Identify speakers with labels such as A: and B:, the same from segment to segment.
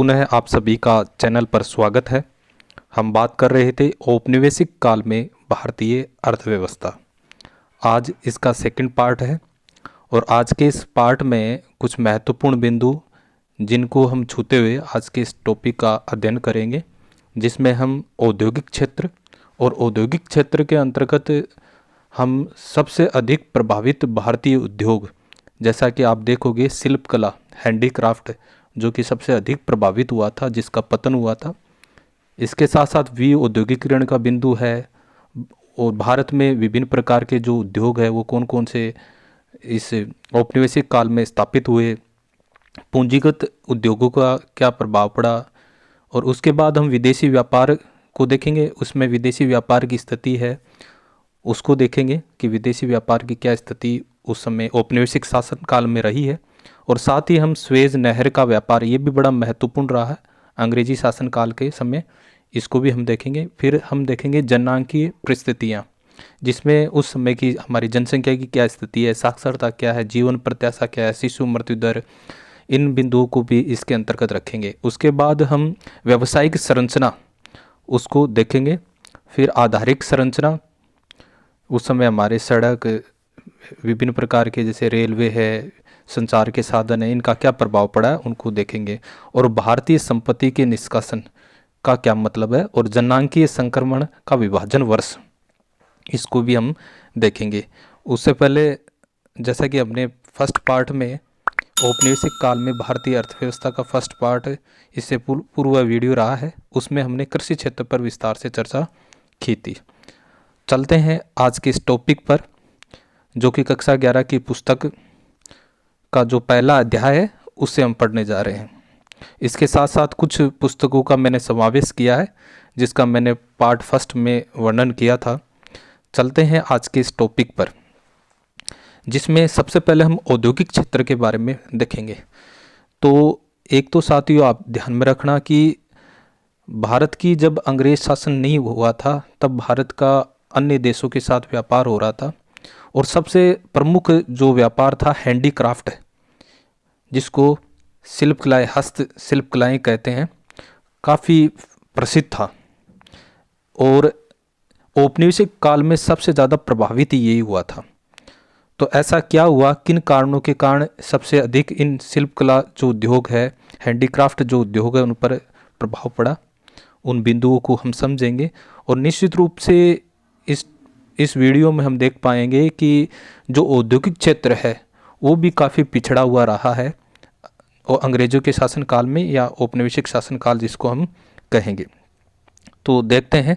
A: पुनः आप सभी का चैनल पर स्वागत है। हम बात कर रहे थे औपनिवेशिक काल में भारतीय अर्थव्यवस्था। आज इसका सेकंड पार्ट है और आज के इस पार्ट में कुछ महत्वपूर्ण बिंदु जिनको हम छूते हुए आज के इस टॉपिक का अध्ययन करेंगे, जिसमें हम औद्योगिक क्षेत्र और औद्योगिक क्षेत्र के अंतर्गत हम सबसे अधिक प्रभावित भारतीय उद्योग, जैसा कि आप देखोगे शिल्पकला, हैंडीक्राफ्ट जो कि सबसे अधिक प्रभावित हुआ था, जिसका पतन हुआ था। इसके साथ साथ औद्योगिकरण का बिंदु है और भारत में विभिन्न प्रकार के जो उद्योग है वो कौन कौन से इस औपनिवेशिक काल में स्थापित हुए, पूंजीगत उद्योगों का क्या प्रभाव पड़ा, और उसके बाद हम विदेशी व्यापार को देखेंगे। उसमें विदेशी व्यापार की स्थिति है उसको देखेंगे कि विदेशी व्यापार की क्या स्थिति उस समय औपनिवेशिक शासन काल में रही है, और साथ ही हम स्वेज नहर का व्यापार, ये भी बड़ा महत्वपूर्ण रहा है अंग्रेजी शासन काल के समय, इसको भी हम देखेंगे। फिर हम देखेंगे जनांकीय परिस्थितियाँ, जिसमें उस समय की हमारी जनसंख्या की क्या स्थिति है, साक्षरता क्या है, जीवन प्रत्याशा क्या है, शिशु मृत्यु दर, इन बिंदुओं को भी इसके अंतर्गत रखेंगे। उसके बाद हम व्यावसायिक संरचना उसको देखेंगे। फिर आधारिक संरचना, उस समय हमारे सड़क, विभिन्न प्रकार के जैसे रेलवे है, संचार के साधन है, इनका क्या प्रभाव पड़ा है उनको देखेंगे। और भारतीय संपत्ति के निष्कासन का क्या मतलब है, और जनांकीय संक्रमण का विभाजन वर्ष, इसको भी हम देखेंगे। उससे पहले जैसा कि हमने फर्स्ट पार्ट में औपनिवेशिक काल में भारतीय अर्थव्यवस्था का फर्स्ट पार्ट, इससे पूर्व वीडियो रहा है, उसमें हमने कृषि क्षेत्र पर विस्तार से चर्चा की थी। चलते हैं आज के इस टॉपिक पर, जो कि कक्षा 11 की पुस्तक का जो पहला अध्याय है उससे हम पढ़ने जा रहे हैं। इसके साथ साथ कुछ पुस्तकों का मैंने समावेश किया है, जिसका मैंने पार्ट फर्स्ट में वर्णन किया था। चलते हैं आज के इस टॉपिक पर, जिसमें सबसे पहले हम औद्योगिक क्षेत्र के बारे में देखेंगे। तो एक तो साथियों आप ध्यान में रखना कि भारत की जब अंग्रेज शासन नहीं हुआ था तब भारत का अन्य देशों के साथ व्यापार हो रहा था, और सबसे प्रमुख जो व्यापार था हैंडीक्राफ्ट, जिसको शिल्पकलाएँ, हस्त शिल्पकलाएँ कहते हैं, काफ़ी प्रसिद्ध था। और औपनिवेशिक काल में सबसे ज़्यादा प्रभावित यही हुआ था। तो ऐसा क्या हुआ, किन कारणों के कारण सबसे अधिक इन शिल्पकला जो उद्योग है, हैंडीक्राफ्ट जो उद्योग है, उन पर प्रभाव पड़ा, उन बिंदुओं को हम समझेंगे। और निश्चित रूप से इस वीडियो में हम देख पाएंगे कि जो औद्योगिक क्षेत्र है वो भी काफ़ी पिछड़ा हुआ रहा है, और अंग्रेज़ों के शासनकाल में, या औपनिवेशिक शासनकाल जिसको हम कहेंगे। तो देखते हैं,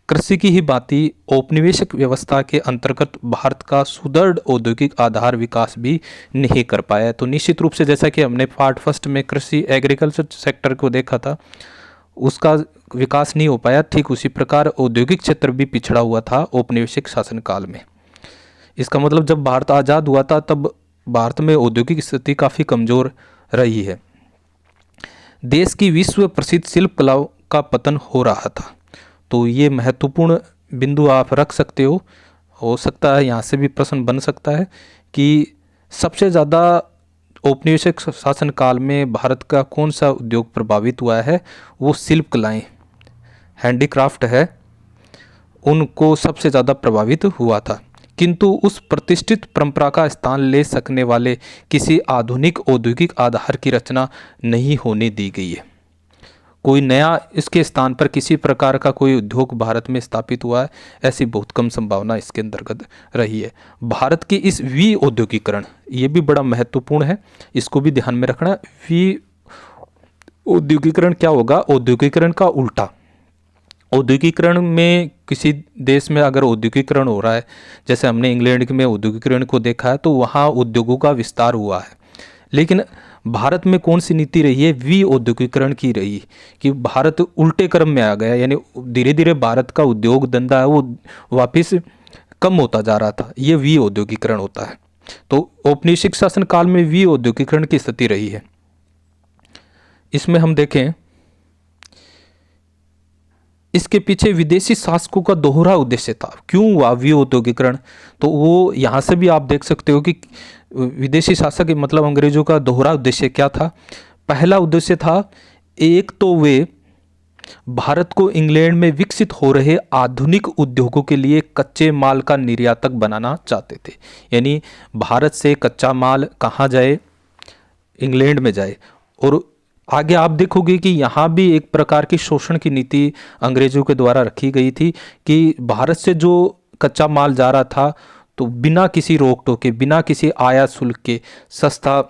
A: कृषि की ही बाती औपनिवेशिक व्यवस्था के अंतर्गत भारत का सुदृढ़ औद्योगिक आधार विकास भी नहीं कर पाया। तो निश्चित रूप से जैसा कि हमने पार्ट फर्स्ट में कृषि एग्रीकल्चर सेक्टर को देखा था, उसका विकास नहीं हो पाया, ठीक उसी प्रकार औद्योगिक क्षेत्र भी पिछड़ा हुआ था औपनिवेशिक शासनकाल में। इसका मतलब जब भारत आज़ाद हुआ था तब भारत में औद्योगिक स्थिति काफ़ी कमज़ोर रही है। देश की विश्व प्रसिद्ध शिल्पकलाओं का पतन हो रहा था। तो ये महत्वपूर्ण बिंदु आप रख सकते हो सकता है यहाँ से भी प्रश्न बन सकता है कि सबसे ज़्यादा औपनिवेशिक शासनकाल में भारत का कौन सा उद्योग प्रभावित हुआ है। वो शिल्पकलाएँ, हैंडीक्राफ्ट है, उनको सबसे ज़्यादा प्रभावित हुआ था। किंतु उस प्रतिष्ठित परंपरा का स्थान ले सकने वाले किसी आधुनिक औद्योगिक आधार की रचना नहीं होने दी गई है। कोई नया इसके स्थान पर किसी प्रकार का कोई उद्योग भारत में स्थापित हुआ है, ऐसी बहुत कम संभावना इसके अंतर्गत रही है। भारत की इस औद्योगिकरण, ये भी बड़ा महत्वपूर्ण है, इसको भी ध्यान में रखना। औद्योगिकरण क्या होगा, औद्योगिकरण का उल्टा। औद्योगिकरण में किसी देश में अगर औद्योगिकरण हो रहा है, जैसे हमने इंग्लैंड में औद्योगिकरण को देखा है, तो वहाँ उद्योगों का विस्तार हुआ है। लेकिन भारत में कौन सी नीति रही है, औद्योगिकरण की रही, कि भारत उल्टे क्रम में आ गया, यानी धीरे धीरे भारत का उद्योग धंधा है वो वापस कम होता जा रहा था। ये औद्योगिकरण होता है। तो औपनिवेशिक शासन काल में औद्योगिकरण की स्थिति रही है। इसमें हम देखें, इसके पीछे विदेशी शासकों का दोहरा उद्देश्य था। क्यों हुआ औद्योगिकरण, तो वो यहाँ से भी आप देख सकते हो कि विदेशी शासक मतलब अंग्रेजों का दोहरा उद्देश्य क्या था। पहला उद्देश्य था एक तो वे भारत को इंग्लैंड में विकसित हो रहे आधुनिक उद्योगों के लिए कच्चे माल का निर्यातक बनाना चाहते थे। यानी भारत से कच्चा माल कहाँ जाए, इंग्लैंड में जाए। और आगे आप देखोगे कि यहाँ भी एक प्रकार की शोषण की नीति अंग्रेजों के द्वारा रखी गई थी कि भारत से जो कच्चा माल जा रहा था तो बिना किसी रोक टोक के, बिना किसी आयात शुल्क के सस्ता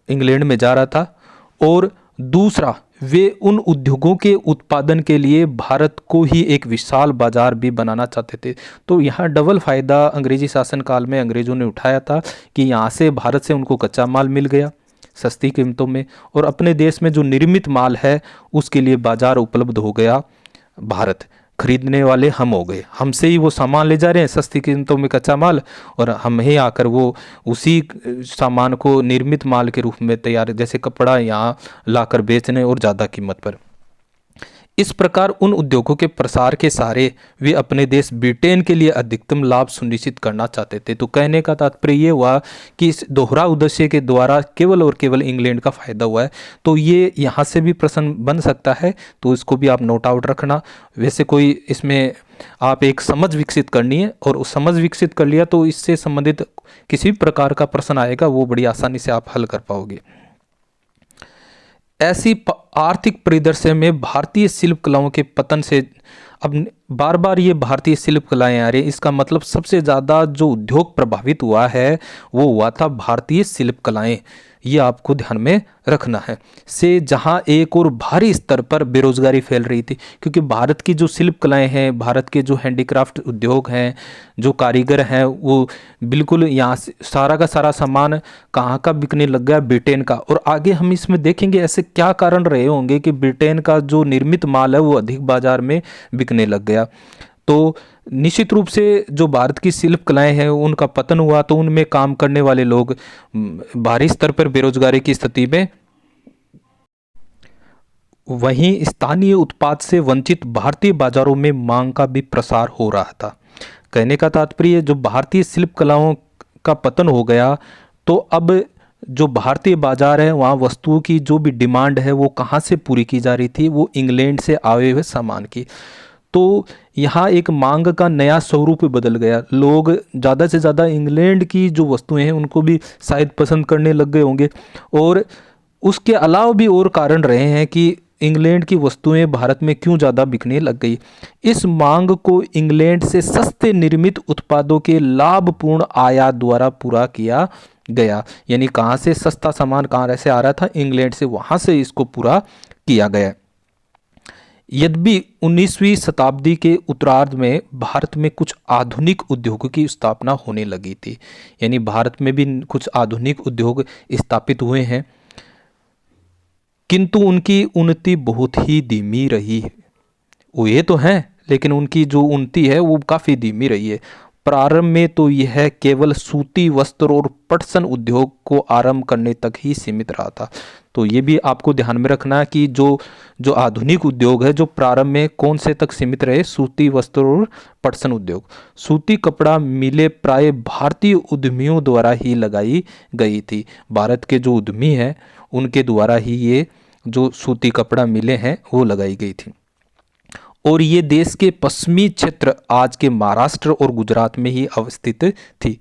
A: इंग्लैंड में जा रहा था। और दूसरा, वे उन उद्योगों के उत्पादन के लिए भारत को ही एक विशाल बाजार भी बनाना चाहते थे। तो यहाँ डबल फायदा अंग्रेजी शासनकाल में अंग्रेजों ने उठाया था कि यहाँ से भारत से उनको कच्चा माल मिल गया सस्ती कीमतों में, और अपने देश में जो निर्मित माल है उसके लिए बाजार उपलब्ध हो गया। भारत खरीदने वाले हम हो गए, हमसे ही वो सामान ले जा रहे हैं सस्ती कीमतों में कच्चा माल, और हम ही आकर वो उसी सामान को निर्मित माल के रूप में तैयार, जैसे कपड़ा, यहाँ लाकर बेचने और ज़्यादा कीमत पर। इस प्रकार उन उद्योगों के प्रसार के सहारे वे अपने देश ब्रिटेन के लिए अधिकतम लाभ सुनिश्चित करना चाहते थे। तो कहने का तात्पर्य ये हुआ कि इस दोहरा उद्देश्य के द्वारा केवल और केवल इंग्लैंड का फायदा हुआ है। तो ये यहाँ से भी प्रश्न बन सकता है, तो इसको भी आप नोट आउट रखना। वैसे कोई इसमें आप एक समझ विकसित करनी है, और उस समझ विकसित कर लिया तो इससे संबंधित किसी भी प्रकार का प्रश्न आएगा वो बड़ी आसानी से आप हल कर पाओगे। ऐसी आर्थिक परिदृश्य में भारतीय शिल्प कलाओं के पतन से, अब बार बार ये भारतीय शिल्प कलाएं आ रही, इसका मतलब सबसे ज़्यादा जो उद्योग प्रभावित हुआ है वो हुआ था भारतीय शिल्प कलाएं। ये आपको ध्यान में रखना है। से जहां एक और भारी स्तर पर बेरोजगारी फैल रही थी, क्योंकि भारत की जो शिल्प कलाएं हैं, भारत के जो हैंडीक्राफ्ट उद्योग हैं, जो कारीगर हैं, वो बिल्कुल यहाँ से सारा का सारा सामान कहाँ का बिकने लग गया, ब्रिटेन का। और आगे हम इसमें देखेंगे ऐसे क्या कारण रहे होंगे कि ब्रिटेन का जो निर्मित माल है वो अधिक बाजार में बिकने लग गया। तो निश्चित रूप से जो भारत की शिल्प कलाएं हैं उनका पतन हुआ, तो उनमें काम करने वाले लोग भारी स्तर पर बेरोजगारी की स्थिति में, वहीं स्थानीय उत्पाद से वंचित भारतीय बाजारों में मांग का भी प्रसार हो रहा था। कहने का तात्पर्य, जो भारतीय शिल्प कलाओं का पतन हो गया तो अब जो भारतीय बाजार है वहाँ वस्तुओं की जो भी डिमांड है वो कहाँ से पूरी की जा रही थी, वो इंग्लैंड से आए हुए सामान की। तो यहाँ एक मांग का नया स्वरूप बदल गया। लोग ज़्यादा से ज़्यादा इंग्लैंड की जो वस्तुएं हैं उनको भी शायद पसंद करने लग गए होंगे। और उसके अलावा भी और कारण रहे हैं कि इंग्लैंड की वस्तुएं भारत में क्यों ज़्यादा बिकने लग गई। इस मांग को इंग्लैंड से सस्ते निर्मित उत्पादों के लाभपूर्ण आयात द्वारा पूरा किया गया। यानी कहाँ से सस्ता सामान कहाँ से आ रहा था, इंग्लैंड से, वहाँ से इसको पूरा किया गया। यद्यपि 19वीं शताब्दी के उत्तरार्ध में भारत में कुछ आधुनिक उद्योगों की स्थापना होने लगी थी, यानी भारत में भी कुछ आधुनिक उद्योग स्थापित हुए हैं, किंतु उनकी उन्नति बहुत ही धीमी रही। वो ये तो हैं, लेकिन उनकी जो उन्नति है वो काफ़ी धीमी रही है। प्रारंभ में तो यह केवल सूती वस्त्र और पटसन उद्योग को आरंभ करने तक ही सीमित रहा था। तो ये भी आपको ध्यान में रखना है कि जो आधुनिक उद्योग है जो प्रारंभ में कौन से तक सीमित रहे, सूती वस्त्र और पटसन उद्योग। सूती कपड़ा मिलें प्राय भारतीय उद्यमियों द्वारा ही लगाई गई थी। भारत के जो उद्यमी हैं उनके द्वारा ही ये जो सूती कपड़ा मिलें हैं वो लगाई गई थी। और ये देश के पश्चिमी क्षेत्र आज के महाराष्ट्र और गुजरात में ही अवस्थित थी।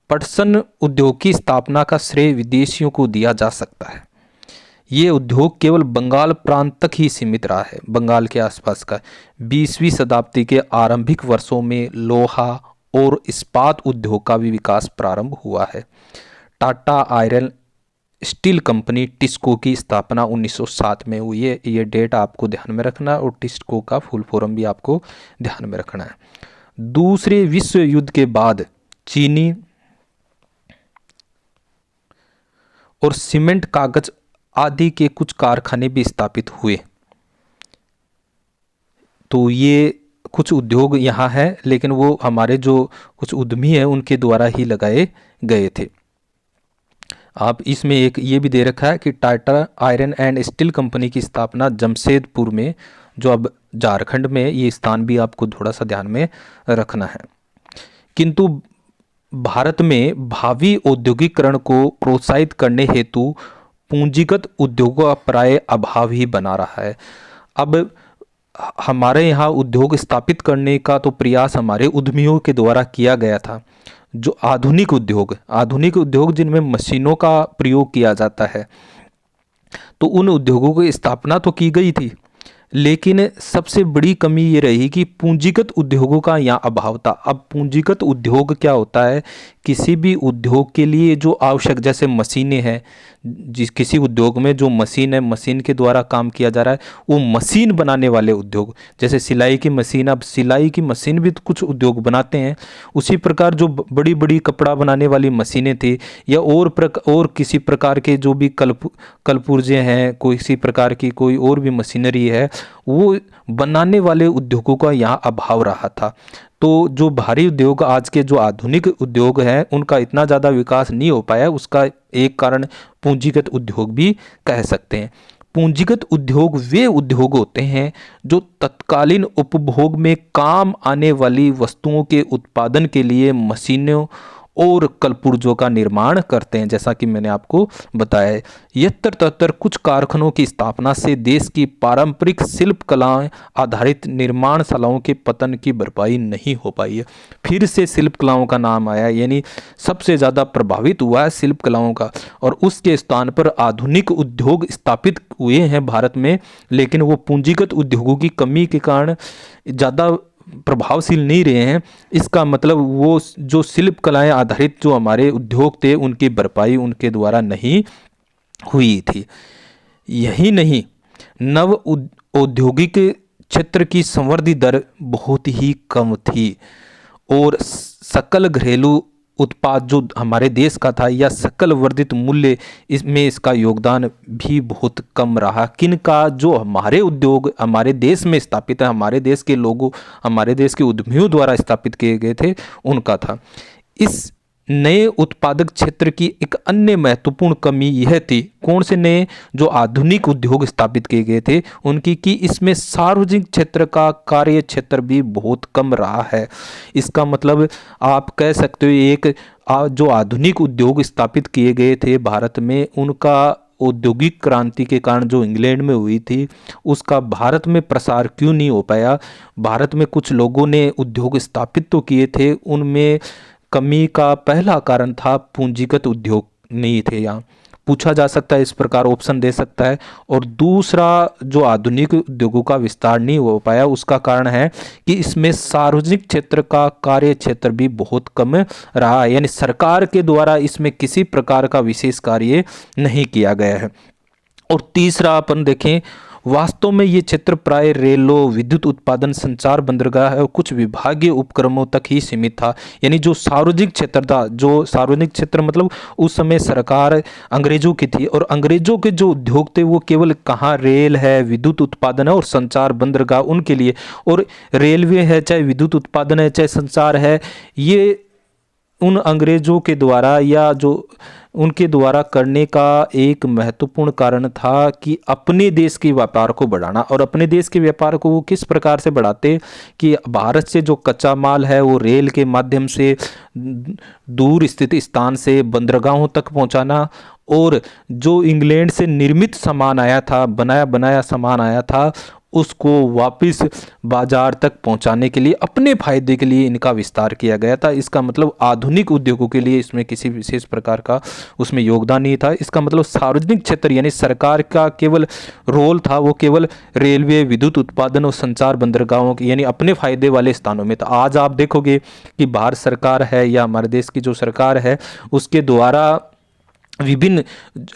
A: पटसन उद्योग की स्थापना का श्रेय विदेशियों को दिया जा सकता है। ये उद्योग केवल बंगाल प्रांत तक ही सीमित रहा है, बंगाल के आसपास का। 20वीं शताब्दी के आरंभिक वर्षों में लोहा और इस्पात उद्योग का भी विकास प्रारंभ हुआ है। Tata iron steel company TISCO की स्थापना 1907 में हुई है। ये डेट आपको ध्यान में रखना, और टिस्को का फुल फॉर्म भी आपको ध्यान में रखना है। दूसरे विश्व युद्ध के बाद चीनी और सीमेंट, कागज आदि के कुछ कारखाने भी स्थापित हुए। तो ये कुछ उद्योग यहाँ है, लेकिन वो हमारे जो कुछ उद्यमी हैं उनके द्वारा ही लगाए गए थे। आप इसमें एक ये भी दे रखा है कि Tata iron and steel company की स्थापना जमशेदपुर में, जो अब झारखंड में, ये स्थान भी आपको थोड़ा सा ध्यान में रखना है। किंतु भारत में भावी औद्योगिकरण को प्रोत्साहित करने हेतु पूंजीगत उद्योगों का प्राय अभाव ही बना रहा है। अब हमारे यहाँ उद्योग स्थापित करने का तो प्रयास हमारे उद्यमियों के द्वारा किया गया था। जो आधुनिक उद्योग जिनमें मशीनों का प्रयोग किया जाता है, तो उन उद्योगों की स्थापना तो की गई थी, लेकिन सबसे बड़ी कमी ये रही कि पूंजीगत उद्योगों का यहाँ अभाव था। अब पूंजीगत उद्योग क्या होता है? किसी भी उद्योग के लिए जो आवश्यक, जैसे मशीनें हैं, जिस किसी उद्योग में जो मशीन है, मशीन के द्वारा काम किया जा रहा है, वो मशीन बनाने वाले उद्योग, जैसे सिलाई की मशीन, अब सिलाई की मशीन भी तो कुछ उद्योग बनाते हैं। उसी प्रकार जो बड़ी बड़ी कपड़ा बनाने वाली मशीनें थी, या और किसी प्रकार के जो भी कलपुर्जे हैं, कोई किसी प्रकार की कोई और भी मशीनरी है, वो बनाने वाले उद्योगों का यहाँ अभाव रहा था। तो जो भारी उद्योग, आज के जो आधुनिक उद्योग हैं, उनका इतना ज़्यादा विकास नहीं हो पाया। उसका एक कारण पूंजीगत उद्योग भी कह सकते हैं। पूंजीगत उद्योग वे उद्योग होते हैं जो तत्कालीन उपभोग में काम आने वाली वस्तुओं के उत्पादन के लिए मशीनों और कलपुर्जों का निर्माण करते हैं। जैसा कि मैंने आपको बताया है, यत्र तत्र कुछ कारखानों की स्थापना से देश की पारंपरिक शिल्प कलाएं आधारित निर्माणशालाओं के पतन की भरपाई नहीं हो पाई है। फिर से शिल्प कलाओं का नाम आया, यानी सबसे ज़्यादा प्रभावित हुआ है शिल्प कलाओं का, और उसके स्थान पर आधुनिक उद्योग स्थापित हुए हैं भारत में, लेकिन वो पूंजीगत उद्योगों की कमी के कारण ज़्यादा प्रभावशील नहीं रहे हैं। इसका मतलब वो जो शिल्प कलाएं आधारित जो हमारे उद्योग थे, उनकी भरपाई उनके द्वारा नहीं हुई थी। यही नहीं, नव औद्योगिक क्षेत्र की संवर्धि दर बहुत ही कम थी, और सकल घरेलू उत्पाद जो हमारे देश का था, या सकल वर्धित मूल्य, इसमें इसका योगदान भी बहुत कम रहा। किनका? जो हमारे उद्योग हमारे देश में स्थापित है, हमारे देश के लोगों, हमारे देश के उद्यमियों द्वारा स्थापित किए गए थे, उनका था। इस नए उत्पादक क्षेत्र की एक अन्य महत्वपूर्ण कमी यह थी, कौन से नए? जो आधुनिक उद्योग स्थापित किए गए थे उनकी, कि इसमें सार्वजनिक क्षेत्र का कार्य क्षेत्र भी बहुत कम रहा है। इसका मतलब आप कह सकते हो, एक जो आधुनिक उद्योग स्थापित किए गए थे भारत में, उनका औद्योगिक क्रांति के कारण जो इंग्लैंड में हुई थी, उसका भारत में प्रसार क्यों नहीं हो पाया? भारत में कुछ लोगों ने उद्योग स्थापित तो किए थे, उनमें कमी का पहला कारण था पूंजीगत उद्योग नहीं थे। यहाँ पूछा जा सकता है, इस प्रकार ऑप्शन दे सकता है। और दूसरा, जो आधुनिक उद्योगों का विस्तार नहीं हो पाया, उसका कारण है कि इसमें सार्वजनिक क्षेत्र का कार्य क्षेत्र भी बहुत कम रहा है, यानी सरकार के द्वारा इसमें किसी प्रकार का विशेष कार्य नहीं किया गया है। और तीसरा अपन देखें, वास्तव में ये क्षेत्र प्राय रेलों, विद्युत उत्पादन, संचार, बंदरगाह और कुछ विभागीय उपक्रमों तक ही सीमित था। यानी जो सार्वजनिक क्षेत्र था, जो सार्वजनिक क्षेत्र मतलब उस समय सरकार अंग्रेजों की थी, और अंग्रेजों के जो उद्योग थे वो केवल कहाँ? रेल है, विद्युत उत्पादन है और संचार, बंदरगाह उनके लिए। और रेलवे है, चाहे विद्युत उत्पादन है, चाहे संचार है, ये उन अंग्रेजों के द्वारा या जो उनके द्वारा करने का एक महत्वपूर्ण कारण था कि अपने देश के व्यापार को बढ़ाना। और अपने देश के व्यापार को वो किस प्रकार से बढ़ाते कि भारत से जो कच्चा माल है वो रेल के माध्यम से दूर स्थित स्थान से बंदरगाहों तक पहुंचाना, और जो इंग्लैंड से निर्मित सामान आया था, बनाया बनाया सामान आया था, उसको वापस बाजार तक पहुंचाने के लिए अपने फायदे के लिए इनका विस्तार किया गया था। इसका मतलब आधुनिक उद्योगों के लिए इसमें किसी विशेष प्रकार का उसमें योगदान नहीं था। इसका मतलब सार्वजनिक क्षेत्र यानी सरकार का केवल रोल था, वो केवल रेलवे, विद्युत उत्पादन और संचार, बंदरगाहों की यानी अपने फायदे वाले स्थानों में था। आज आप देखोगे कि भारत सरकार है या हमारे देश की जो सरकार है, उसके द्वारा विभिन्न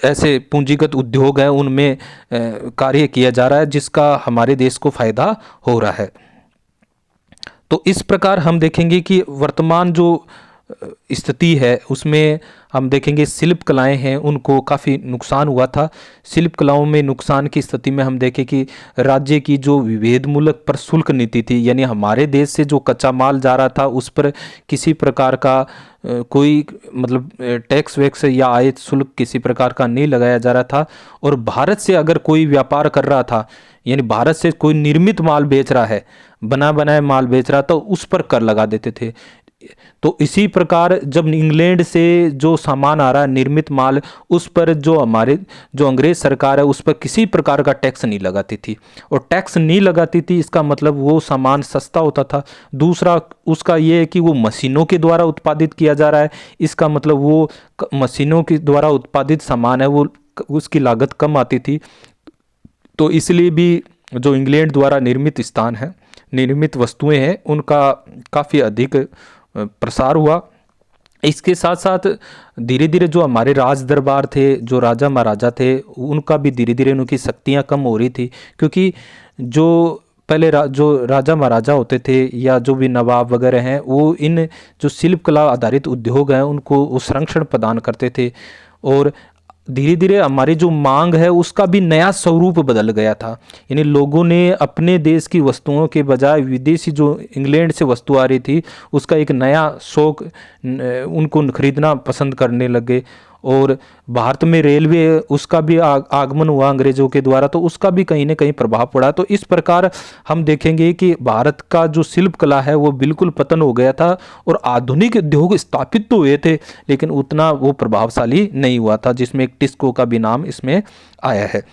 A: ऐसे पूंजीगत उद्योग हैं, उनमें कार्य किया जा रहा है, जिसका हमारे देश को फायदा हो रहा है। तो इस प्रकार हम देखेंगे कि वर्तमान जो स्थिति है उसमें हम देखेंगे शिल्प कलाएं हैं, उनको काफ़ी नुकसान हुआ था। शिल्प कलाओं में नुकसान की स्थिति में हम देखें कि राज्य की जो विभेदमूलक प्रशुल्क नीति थी, यानी हमारे देश से जो कच्चा माल जा रहा था उस पर किसी प्रकार का कोई मतलब टैक्स वैक्स या आयात शुल्क किसी प्रकार का नहीं लगाया जा रहा था। और भारत से अगर कोई व्यापार कर रहा था, यानी भारत से कोई निर्मित माल बेच रहा है, बना बनाया माल बेच रहा था, तो उस पर कर लगा देते थे। तो इसी प्रकार जब इंग्लैंड से जो सामान आ रहा है निर्मित माल, उस पर जो अंग्रेज सरकार है उस पर किसी प्रकार का टैक्स नहीं लगाती थी। और टैक्स नहीं लगाती थी इसका मतलब वो सामान सस्ता होता था। दूसरा उसका ये है कि वो मशीनों के द्वारा उत्पादित किया जा रहा है, इसका मतलब वो मशीनों के द्वारा उत्पादित सामान है वो उसकी लागत कम आती थी। तो इसलिए भी जो इंग्लैंड द्वारा निर्मित स्थान है, निर्मित वस्तुएं हैं, उनका काफ़ी अधिक प्रसार हुआ। इसके साथ साथ धीरे धीरे जो हमारे राज दरबार थे, जो राजा महाराजा थे, उनका भी धीरे धीरे उनकी शक्तियाँ कम हो रही थी, क्योंकि जो पहले जो राजा महाराजा होते थे या जो भी नवाब वगैरह हैं, वो इन जो शिल्प कला आधारित उद्योग हैं उनको वो संरक्षण प्रदान करते थे। और धीरे धीरे हमारी जो मांग है उसका भी नया स्वरूप बदल गया था। यानी लोगों ने अपने देश की वस्तुओं के बजाय विदेशी जो इंग्लैंड से वस्तु आ रही थी उसका एक नया शौक उनको खरीदना पसंद करने लगे। और भारत में रेलवे उसका भी आगमन हुआ अंग्रेज़ों के द्वारा, तो उसका भी कहीं ना कहीं प्रभाव पड़ा। तो इस प्रकार हम देखेंगे कि भारत का जो शिल्प कला है वो बिल्कुल पतन हो गया था और आधुनिक उद्योग स्थापित तो हुए थे लेकिन उतना वो प्रभावशाली नहीं हुआ था, जिसमें एक टिस्को का भी नाम इसमें आया है।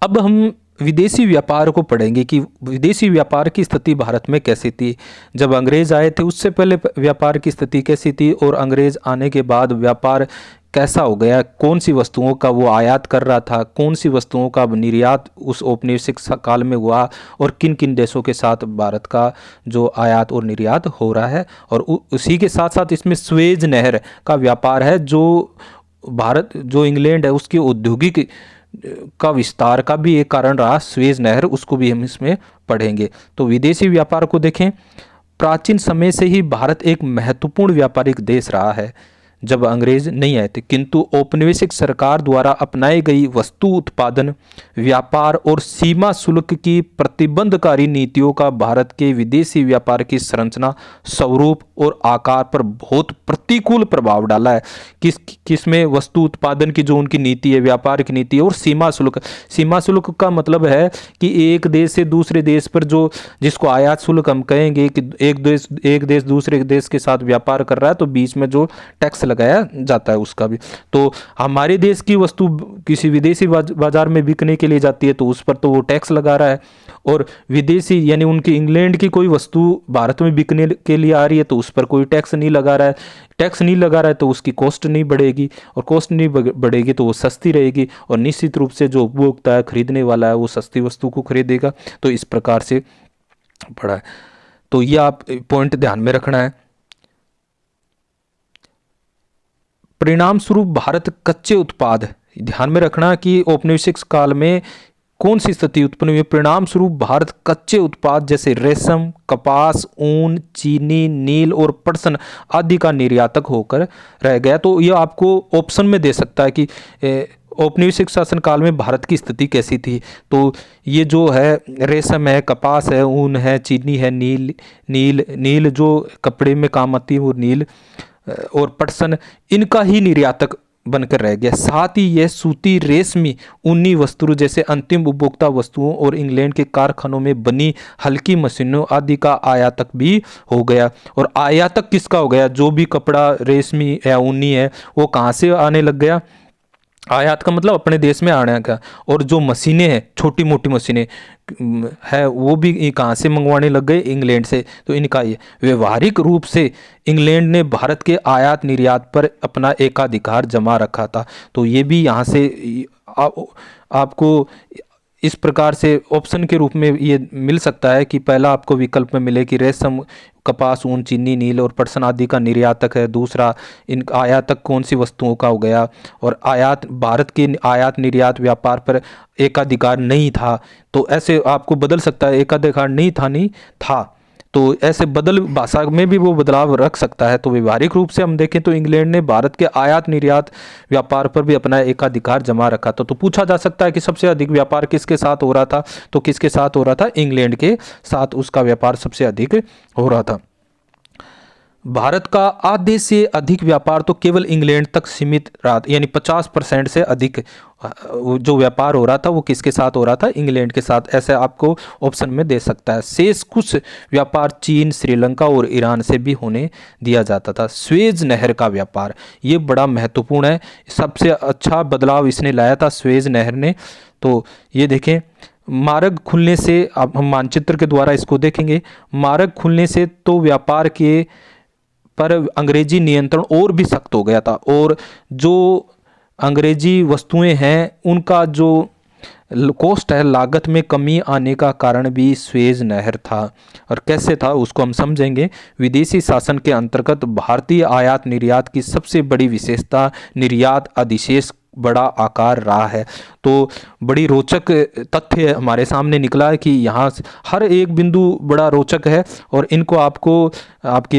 A: अब हम विदेशी व्यापार को पढ़ेंगे कि विदेशी व्यापार की स्थिति भारत में कैसी थी। जब अंग्रेज़ आए थे उससे पहले व्यापार की स्थिति कैसी थी और अंग्रेज़ आने के बाद व्यापार कैसा हो गया, कौन सी वस्तुओं का वो आयात कर रहा था, कौन सी वस्तुओं का निर्यात उस औपनिवेशिक काल में हुआ और किन किन देशों के साथ भारत का जो आयात और निर्यात हो रहा है। और उसी के साथ साथ इसमें स्वेज नहर का व्यापार है, जो भारत जो इंग्लैंड है उसकी औद्योगिक का विस्तार का भी एक कारण रहा, स्वेज नहर, उसको भी हम इसमें पढ़ेंगे। तो विदेशी व्यापार को देखें, प्राचीन समय से ही भारत एक महत्वपूर्ण व्यापारिक देश रहा है जब अंग्रेज नहीं आए थे, किंतु औपनिवेशिक सरकार द्वारा अपनाई गई वस्तु उत्पादन, व्यापार और सीमा शुल्क की प्रतिबंधकारी नीतियों का भारत के विदेशी व्यापार की संरचना, स्वरूप और आकार पर बहुत प्रतिकूल प्रभाव डाला है। किसमें? वस्तु उत्पादन की जो उनकी नीति है, व्यापार की नीति है, और सीमा शुल्क। सीमा शुल्क का मतलब है कि एक देश से दूसरे देश पर जो जिसको आयात शुल्क हम कहेंगे कि एक देश दूसरे देश के साथ व्यापार कर रहा है तो बीच में जो टैक्स लगाया जाता है उसका भी। तो हमारे देश की वस्तु किसी विदेशी बाजार में बिकने के लिए जाती है तो उस पर तो वो टैक्स लगा रहा है, और विदेशी यानी उनकी इंग्लैंड की कोई वस्तु भारत में बिकने के लिए आ रही है तो उस पर कोई टैक्स नहीं लगा रहा है। टैक्स नहीं लगा रहा है तो उसकी कॉस्ट नहीं बढ़ेगी, और कॉस्ट नहीं बढ़ेगी तो वो सस्ती रहेगी, और निश्चित रूप से जो उपभोक्ता है, खरीदने वाला है, वो सस्ती वस्तु को खरीदेगा। तो इस प्रकार से पड़ा है। तो ये आप पॉइंट ध्यान में रखना है। परिणाम स्वरूप भारत कच्चे उत्पाद, ध्यान में रखना कि औपनिवेशिक काल में कौन सी स्थिति उत्पन्न हुई। परिणाम स्वरूप भारत कच्चे उत्पाद जैसे रेशम, कपास, ऊन, चीनी, नील और पटसन आदि का निर्यातक होकर रह गया। तो यह आपको ऑप्शन में दे सकता है कि औपनिवेशिक शासन काल में भारत की स्थिति कैसी थी। तो ये जो है रेशम है, कपास है, ऊन है, चीनी है, नील जो कपड़े में काम आती है वो नील, और पटसन, इनका ही निर्यातक बनकर रह गया। साथ ही यह सूती, रेशमी, ऊनी वस्त्रों जैसे अंतिम उपभोक्ता वस्तुओं और इंग्लैंड के कारखानों में बनी हल्की मशीनों आदि का आयातक भी हो गया। और आयातक किसका हो गया? जो भी कपड़ा रेशमी या ऊनी है वो कहाँ से आने लग गया? आयात का मतलब अपने देश में आने का। और जो मशीनें हैं, छोटी मोटी मशीनें है, वो भी कहाँ से मंगवाने लग गए? इंग्लैंड से। तो इनका ये व्यवहारिक रूप से इंग्लैंड ने भारत के आयात निर्यात पर अपना एकाधिकार जमा रखा था। तो ये भी यहाँ से आपको इस प्रकार से ऑप्शन के रूप में ये मिल सकता है कि पहला आपको विकल्प में मिले कि रेशम, कपास, ऊन, चीनी, नील और पटसन आदि का निर्यातक है। दूसरा, इन आयातक कौन सी वस्तुओं का हो गया। और आयात, भारत के आयात निर्यात व्यापार पर एकाधिकार नहीं था। तो ऐसे आपको बदल सकता है, एकाधिकार नहीं था। तो ऐसे भाषा में भी वो बदलाव रख सकता है। तो व्यवहारिक रूप से हम देखें तो इंग्लैंड ने भारत के आयात निर्यात व्यापार पर भी अपना एकाधिकार जमा रखा था। तो पूछा जा सकता है कि सबसे अधिक व्यापार किसके साथ हो रहा था? तो किसके साथ हो रहा था? इंग्लैंड के साथ उसका व्यापार सबसे अधिक हो रहा था। भारत का आधे से अधिक व्यापार तो केवल इंग्लैंड तक सीमित रहा, यानी 50% से अधिक जो व्यापार हो रहा था वो किसके साथ हो रहा था, इंग्लैंड के साथ। ऐसे आपको ऑप्शन में दे सकता है। शेष कुछ व्यापार चीन, श्रीलंका और ईरान से भी होने दिया जाता था। स्वेज नहर का व्यापार ये बड़ा महत्वपूर्ण है, सबसे अच्छा बदलाव इसने लाया था स्वेज नहर ने। तो ये देखें, मार्ग खुलने से, अब हम मानचित्र के द्वारा इसको देखेंगे, मार्ग खुलने से तो व्यापार के पर अंग्रेजी नियंत्रण और भी सख्त हो गया था, और जो अंग्रेजी वस्तुएं हैं उनका जो कॉस्ट है, लागत में कमी आने का कारण भी स्वेज नहर था। और कैसे था उसको हम समझेंगे। विदेशी शासन के अंतर्गत भारतीय आयात निर्यात की सबसे बड़ी विशेषता निर्यात अधिशेष बड़ा आकार रहा है। तो बड़ी रोचक तथ्य हमारे सामने निकला है कि यहाँ हर एक बिंदु बड़ा रोचक है, और इनको आपको आपके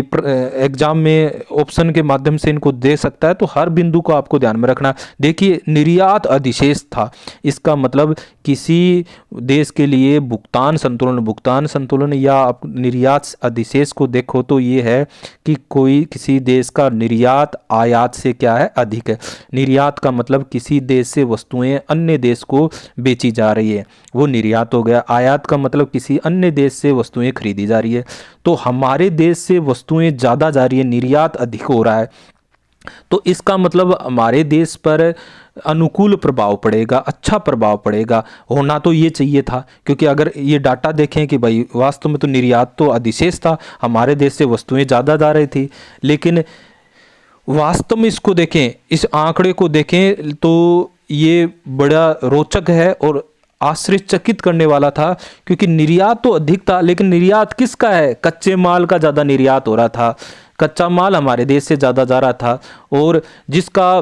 A: एग्जाम में ऑप्शन के माध्यम से इनको दे सकता है, तो हर बिंदु को आपको ध्यान में रखना। देखिए, निर्यात अधिशेष था, इसका मतलब किसी देश के लिए भुगतान संतुलन या आप निर्यात अधिशेष को देखो तो ये है कि कोई किसी देश का निर्यात आयात से क्या है, अधिक है। निर्यात का मतलब किसी देश से वस्तुएं अन्य देश को बेची जा रही है, वो निर्यात हो गया। आयात का मतलब किसी अन्य देश से वस्तुएं खरीदी जा रही है। तो हमारे देश से वस्तुएं ज़्यादा जा रही है, निर्यात अधिक हो रहा है, तो इसका मतलब हमारे देश पर अनुकूल प्रभाव पड़ेगा, अच्छा प्रभाव पड़ेगा। होना तो ये चाहिए था, क्योंकि अगर ये डाटा देखें कि भाई वास्तव में तो निर्यात तो अधिशेष था, हमारे देश से वस्तुएं ज़्यादा जा रही थी, लेकिन वास्तव में इसको देखें, इस आंकड़े को देखें तो ये बड़ा रोचक है और आश्चर्यचकित करने वाला था। क्योंकि निर्यात तो अधिक था, लेकिन निर्यात किसका है, कच्चे माल का ज़्यादा निर्यात हो रहा था, कच्चा माल हमारे देश से ज़्यादा जा रहा था, और जिसका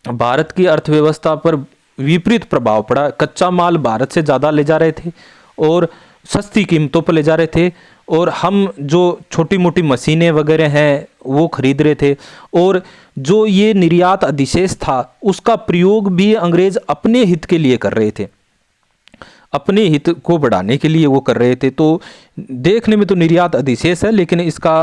A: भारत की अर्थव्यवस्था पर विपरीत प्रभाव पड़ा। कच्चा माल भारत से ज़्यादा ले जा रहे थे और सस्ती कीमतों पर ले जा रहे थे, और हम जो छोटी मोटी मशीनें वगैरह हैं वो खरीद रहे थे, और जो ये निर्यात अधिशेष था उसका प्रयोग भी अंग्रेज अपने हित के लिए कर रहे थे, अपने हित को बढ़ाने के लिए वो कर रहे थे। तो देखने में तो निर्यात अधिशेष है, लेकिन इसका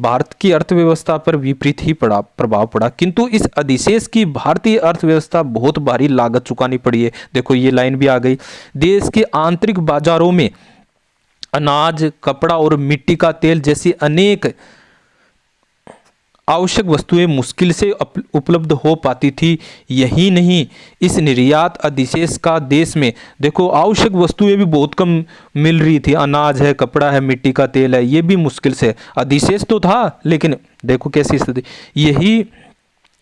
A: भारत की अर्थव्यवस्था पर विपरीत ही प्रभाव पड़ा। किंतु इस अधिशेष की भारतीय अर्थव्यवस्था बहुत भारी लागत चुकानी पड़ी है। देखो ये लाइन भी आ गई। देश के आंतरिक बाजारों में अनाज, कपड़ा और मिट्टी का तेल जैसी अनेक आवश्यक वस्तुएं मुश्किल से उपलब्ध हो पाती थी। यही नहीं, इस निर्यात अधिशेष का देश में देखो आवश्यक वस्तुएं भी बहुत कम मिल रही थी। अनाज है, कपड़ा है, मिट्टी का तेल है, ये भी मुश्किल से। अधिशेष तो था, लेकिन देखो कैसी स्थिति। यही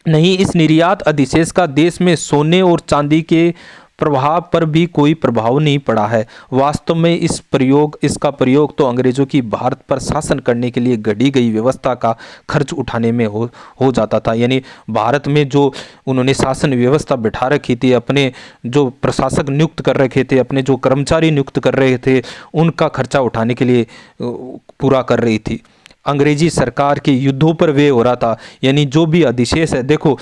A: नहीं, इस निर्यात अधिशेष का देश में सोने और चांदी के प्रभाव पर भी कोई प्रभाव नहीं पड़ा है। वास्तव में इसका प्रयोग तो अंग्रेजों की भारत पर शासन करने के लिए गढ़ी गई व्यवस्था का खर्च उठाने में हो जाता था। यानी भारत में जो उन्होंने शासन व्यवस्था बिठा रखी थी, अपने जो प्रशासक नियुक्त कर रखे थे, अपने जो कर्मचारी नियुक्त कर रहे थे, उनका खर्चा उठाने के लिए पूरा कर रही थी। अंग्रेजी सरकार के युद्धों पर व्यय हो रहा था। यानी जो भी अधिशेष है, देखो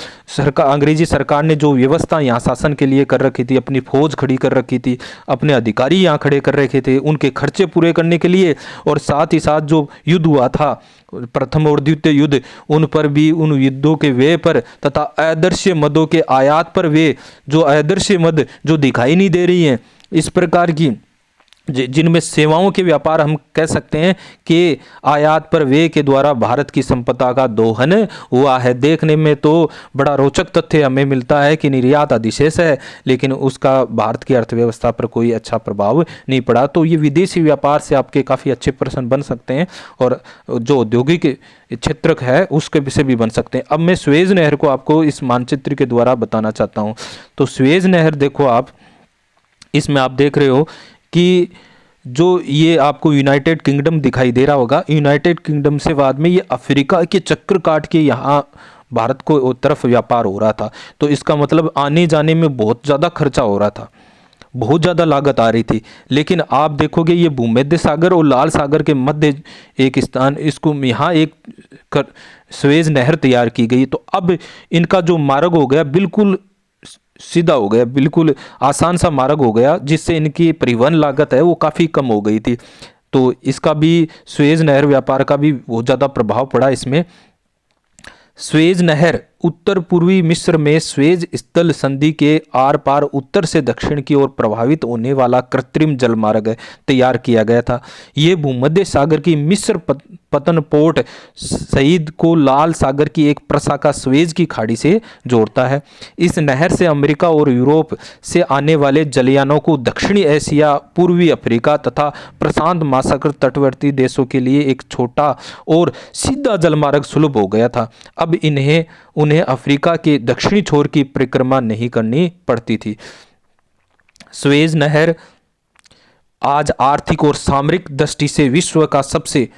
A: अंग्रेजी सरकार ने जो व्यवस्था यहाँ शासन के लिए कर रखी थी, अपनी फौज खड़ी कर रखी थी, अपने अधिकारी यहाँ खड़े कर रखे थे उनके खर्चे पूरे करने के लिए, और साथ ही साथ जो युद्ध हुआ था, प्रथम और द्वितीय युद्ध, उन पर भी, उन युद्धों के व्यय पर तथा आदर्श मदों के आयात पर व्यय, जो आदर्श मद जो दिखाई नहीं दे रही हैं, इस प्रकार की जिनमें सेवाओं के व्यापार हम कह सकते हैं कि आयात पर व्यय के द्वारा भारत की संपदा का दोहन हुआ है। देखने में तो बड़ा रोचक तथ्य हमें मिलता है कि निर्यात अधिशेष है, लेकिन उसका भारत की अर्थव्यवस्था पर कोई अच्छा प्रभाव नहीं पड़ा। तो ये विदेशी व्यापार से आपके काफ़ी अच्छे प्रश्न बन सकते हैं, और जो औद्योगिक क्षेत्र है उसके विषय भी बन सकते हैं। अब मैं स्वेज नहर को आपको इस मानचित्र के द्वारा बताना चाहता हूँ। तो स्वेज नहर देखो आप, इसमें आप देख रहे हो कि जो ये आपको यूनाइटेड किंगडम दिखाई दे रहा होगा, यूनाइटेड किंगडम से बाद में ये अफ्रीका के चक्कर काट के यहाँ भारत को तरफ व्यापार हो रहा था। तो इसका मतलब आने जाने में बहुत ज़्यादा खर्चा हो रहा था, बहुत ज़्यादा लागत आ रही थी। लेकिन आप देखोगे ये भूमध्य सागर और लाल सागर के मध्य एक स्थान, इसको यहाँ एक स्वेज नहर तैयार की गई। तो अब इनका जो मार्ग हो गया बिल्कुल सीधा हो गया, बिल्कुल आसान सा मार्ग हो गया, जिससे इनकी परिवहन लागत है वो काफ़ी कम हो गई थी। तो इसका भी सुएज नहर व्यापार का भी बहुत ज़्यादा प्रभाव पड़ा इसमें। सुएज नहर उत्तर पूर्वी मिस्र में सुएज स्थल संधि के आर पार उत्तर से दक्षिण की ओर प्रभावित होने वाला कृत्रिम जलमार्ग तैयार किया गया था। ये भूमध्य सागर की मिस्र पतन पोर्ट सईद को लाल सागर की एक प्रशाखा सुएज की खाड़ी से जोड़ता है। इस नहर से अमेरिका और यूरोप से आने वाले जलयानों को दक्षिणी एशिया, पूर्वी अफ्रीका तथा प्रशांत महासागर तटवर्ती देशों के लिए एक छोटा और सीधा जलमार्ग सुलभ हो गया था। अब उन्हें अफ्रीका के दक्षिणी छोर की परिक्रमा नहीं करनी पड़ती थी। सुएज नहर आज आर्थिक और सामरिक दृष्टि से विश्व का सबसे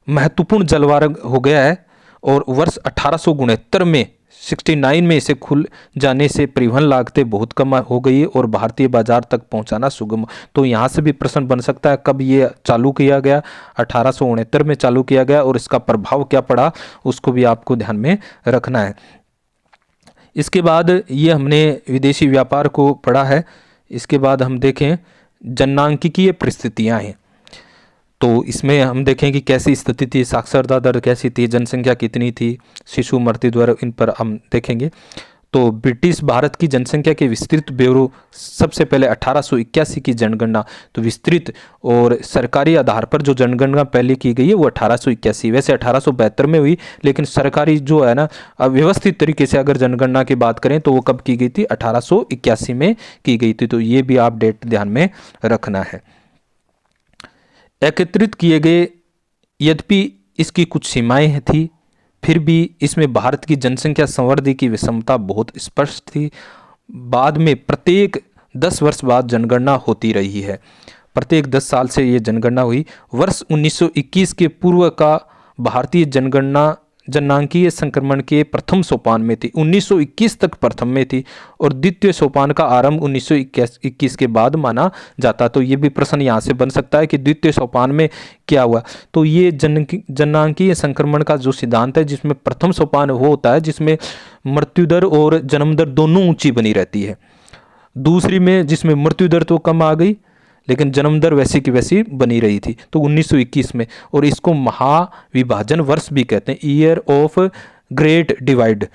A: महत्वपूर्ण जलमार्ग हो गया है और वर्ष 1869 में 69 में इसे खुल जाने से परिवहन लागतें बहुत कम हो गई और भारतीय बाजार तक पहुंचाना सुगम। तो यहाँ से भी प्रश्न बन सकता है कब ये चालू किया गया। 1869 में चालू किया गया और इसका प्रभाव क्या पड़ा उसको भी आपको ध्यान में रखना है। इसके बाद ये हमने विदेशी व्यापार को पढ़ा है। इसके बाद हम देखें जननांकिकीय परिस्थितियाँ हैं। तो इसमें हम देखें कि कैसी स्थिति थी, साक्षरता दर कैसी थी, जनसंख्या कितनी थी, शिशु मृत्यु दर, इन पर हम देखेंगे। तो ब्रिटिश भारत की जनसंख्या के विस्तृत ब्यूरो सबसे पहले 1881 की जनगणना, तो विस्तृत और सरकारी आधार पर जो जनगणना पहले की गई है वो 1881, वैसे 1872 में हुई, लेकिन सरकारी जो है ना व्यवस्थित तरीके से अगर जनगणना की बात करें तो वो कब की गई थी, 1881 में की गई थी। तो ये भी आप डेट ध्यान में रखना है। एकत्रित किए गए, यद्यपि इसकी कुछ सीमाएं थी, फिर भी इसमें भारत की जनसंख्या संवृद्धि की विषमता बहुत स्पष्ट थी। बाद में प्रत्येक 10 वर्ष बाद जनगणना होती रही है, प्रत्येक 10 साल से ये जनगणना हुई। वर्ष 1921 के पूर्व का भारतीय जनगणना जननांकीय संक्रमण के प्रथम सोपान में थी, 1921 तक प्रथम में थी और द्वितीय सोपान का आरंभ 1921 के बाद माना जाता। तो ये भी प्रश्न यहाँ से बन सकता है कि द्वितीय सोपान में क्या हुआ। तो ये जननांकीय संक्रमण का जो सिद्धांत है, जिसमें प्रथम सोपान वो होता है जिसमें मृत्यु दर और जन्म दर दोनों ऊंची बनी रहती है। दूसरी में जिसमें मृत्यु दर तो कम आ गई लेकिन जन्म दर वैसी की वैसी बनी रही थी, तो 1921 में। और इसको महाविभाजन वर्ष भी कहते हैं, ईयर ऑफ ग्रेट डिवाइड,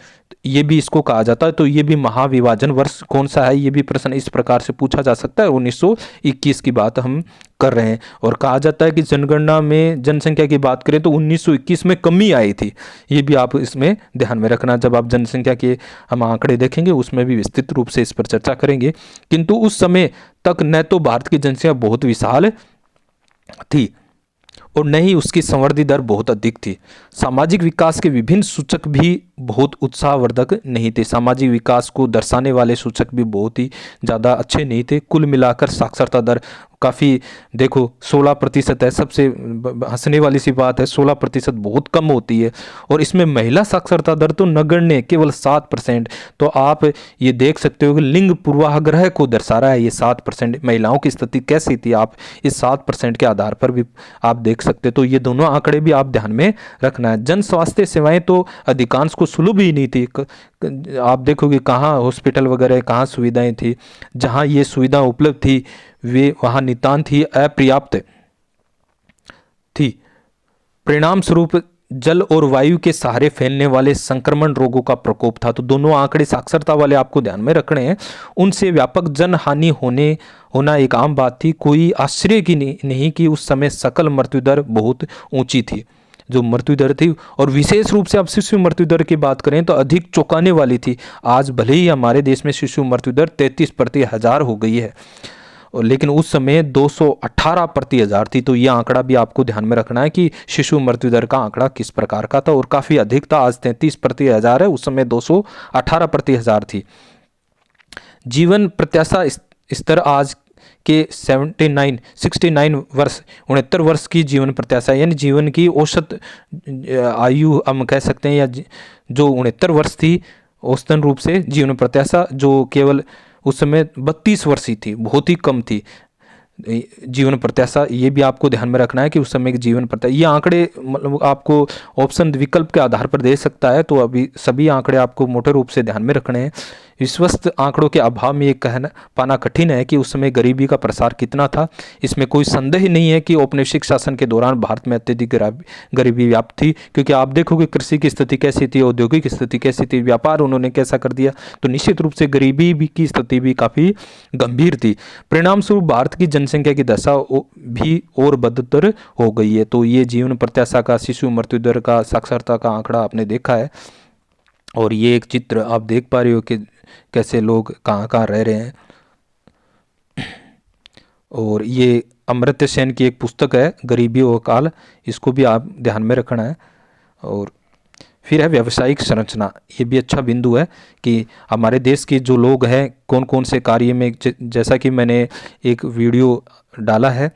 A: ये भी इसको कहा जाता है। तो ये भी महाविभाजन वर्ष कौन सा है, ये भी प्रश्न इस प्रकार से पूछा जा सकता है। 1921 की बात हम कर रहे हैं और कहा जाता है कि जनगणना में जनसंख्या की बात करें तो 1921 में कमी आई थी। ये भी आप इसमें ध्यान में रखना, जब आप जनसंख्या के हम आंकड़े देखेंगे उसमें भी विस्तृत रूप से इस पर चर्चा करेंगे। किंतु उस समय तक न तो भारत की जनसंख्या बहुत विशाल थी और न ही उसकी संवृद्धि दर बहुत अधिक थी। सामाजिक विकास के विभिन्न सूचक भी बहुत उत्साहवर्धक नहीं थे, सामाजिक विकास को दर्शाने वाले सूचक भी बहुत ही ज़्यादा अच्छे नहीं थे। कुल मिलाकर साक्षरता दर काफ़ी, देखो 16% है, सबसे हंसने वाली सी बात है, 16% बहुत कम होती है। और इसमें महिला साक्षरता दर तो नगण्य, केवल 7%। तो आप ये देख सकते हो कि लिंग पूर्वाग्रह को दर्शा रहा है ये 7%। महिलाओं की स्थिति कैसी थी आप इस 7% के आधार पर भी आप देख सकते। तो ये दोनों आंकड़े भी आप ध्यान में रखना है। जन स्वास्थ्य सेवाएं तो अधिकांश को सुलभ ही नहीं थी। आप देखोगे कहाँ हॉस्पिटल वगैरह, कहाँ सुविधाएं थी, जहाँ ये सुविधा उपलब्ध थी वे वहाँ नितांत ही अपर्याप्त थी। परिणाम स्वरूप जल और वायु के सहारे फैलने वाले संक्रमण रोगों का प्रकोप था। तो दोनों आंकड़े साक्षरता वाले आपको ध्यान में रखने हैं। उनसे व्यापक जन हानि होना एक आम बात थी। कोई आश्चर्य की नहीं कि उस समय सकल मृत्यु दर बहुत ऊंची थी, जो मृत्यु दर थी। और विशेष रूप से अब शिशु मृत्यु दर की बात करें तो अधिक चौंकाने वाली थी। आज भले ही हमारे देश में शिशु मृत्यु दर 33 प्रति हजार हो गई है, लेकिन उस समय 218 प्रति हजार थी। तो यह आंकड़ा भी आपको ध्यान में रखना है कि शिशु मृत्यु दर का आंकड़ा किस प्रकार का था और काफ़ी अधिक था। आज 33 प्रति हजार है, उस समय 218 प्रति हजार थी। जीवन प्रत्याशा स्तर आज के 69 वर्ष 69 वर्ष की जीवन प्रत्याशा, यानी जीवन की औसत आयु हम कह सकते हैं, या जो 69 वर्ष थी औसतन रूप से जीवन प्रत्याशा, जो केवल उस समय 32 वर्ष ही थी, बहुत ही कम थी जीवन प्रत्याशा। ये भी आपको ध्यान में रखना है कि उस समय की जीवन प्रत्याशा, ये आंकड़े मतलब आपको ऑप्शन विकल्प के आधार पर दे सकता है। तो अभी सभी आंकड़े आपको मोटे रूप से ध्यान में रखने हैं। विश्वस्त आंकड़ों के अभाव में ये कहना पाना कठिन है कि उस समय गरीबी का प्रसार कितना था। इसमें कोई संदेह नहीं है कि औपनिवेशिक शासन के दौरान भारत में अत्यधिक गरीबी व्याप्त थी, क्योंकि आप देखोगे कृषि की स्थिति कैसी थी, औद्योगिक स्थिति कैसी थी, व्यापार उन्होंने कैसा कर दिया, तो निश्चित रूप से गरीबी भी की स्थिति भी काफ़ी गंभीर थी। परिणाम स्वरूप भारत की जनसंख्या की दशा भी और बदतर हो गई है। तो ये जीवन प्रत्याशा का, शिशु मृत्यु दर का, साक्षरता का आंकड़ा आपने देखा है, और ये एक चित्र आप देख पा रहे हो कि कैसे लोग कहाँ कहाँ रह रहे हैं। और ये अमर्त्य सेन की एक पुस्तक है गरीबी और काल, इसको भी आप ध्यान में रखना है। और फिर है व्यावसायिक संरचना, ये भी अच्छा बिंदु है कि हमारे देश के जो लोग हैं कौन कौन से कार्य में, जैसा कि मैंने एक वीडियो डाला है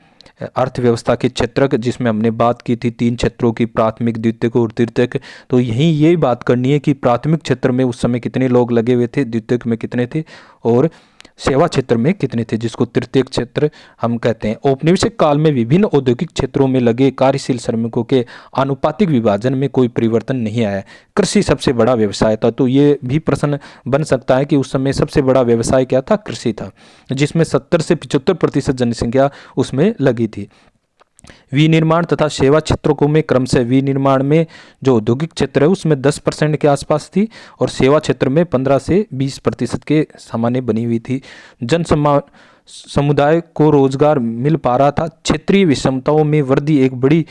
A: अर्थव्यवस्था के क्षेत्रक, जिसमें हमने बात की थी 3 क्षेत्रों की, प्राथमिक, द्वितीयक और तृतीयक। तो यही यही बात करनी है कि प्राथमिक क्षेत्र में उस समय कितने लोग लगे हुए थे, द्वितीयक में कितने थे और सेवा क्षेत्र में कितने थे, जिसको तृतीयक क्षेत्र हम कहते हैं। औपनिवेशिक काल में विभिन्न औद्योगिक क्षेत्रों में लगे कार्यशील श्रमिकों के आनुपातिक विभाजन में कोई परिवर्तन नहीं आया। कृषि सबसे बड़ा व्यवसाय था। तो ये भी प्रश्न बन सकता है कि उस समय सबसे बड़ा व्यवसाय क्या था? कृषि था, जिसमें 70 से 75% जनसंख्या उसमें लगी थी। विनिर्माण तथा सेवा क्षेत्रों में क्रमशः विनिर्माण में जो औद्योगिक क्षेत्र है उसमें 10% के आसपास थी और सेवा क्षेत्र में 15 से 20% के सामान्य बनी हुई थी। समुदाय को रोजगार मिल पा रहा था। क्षेत्रीय विषमताओं में वृद्धि एक बड़ी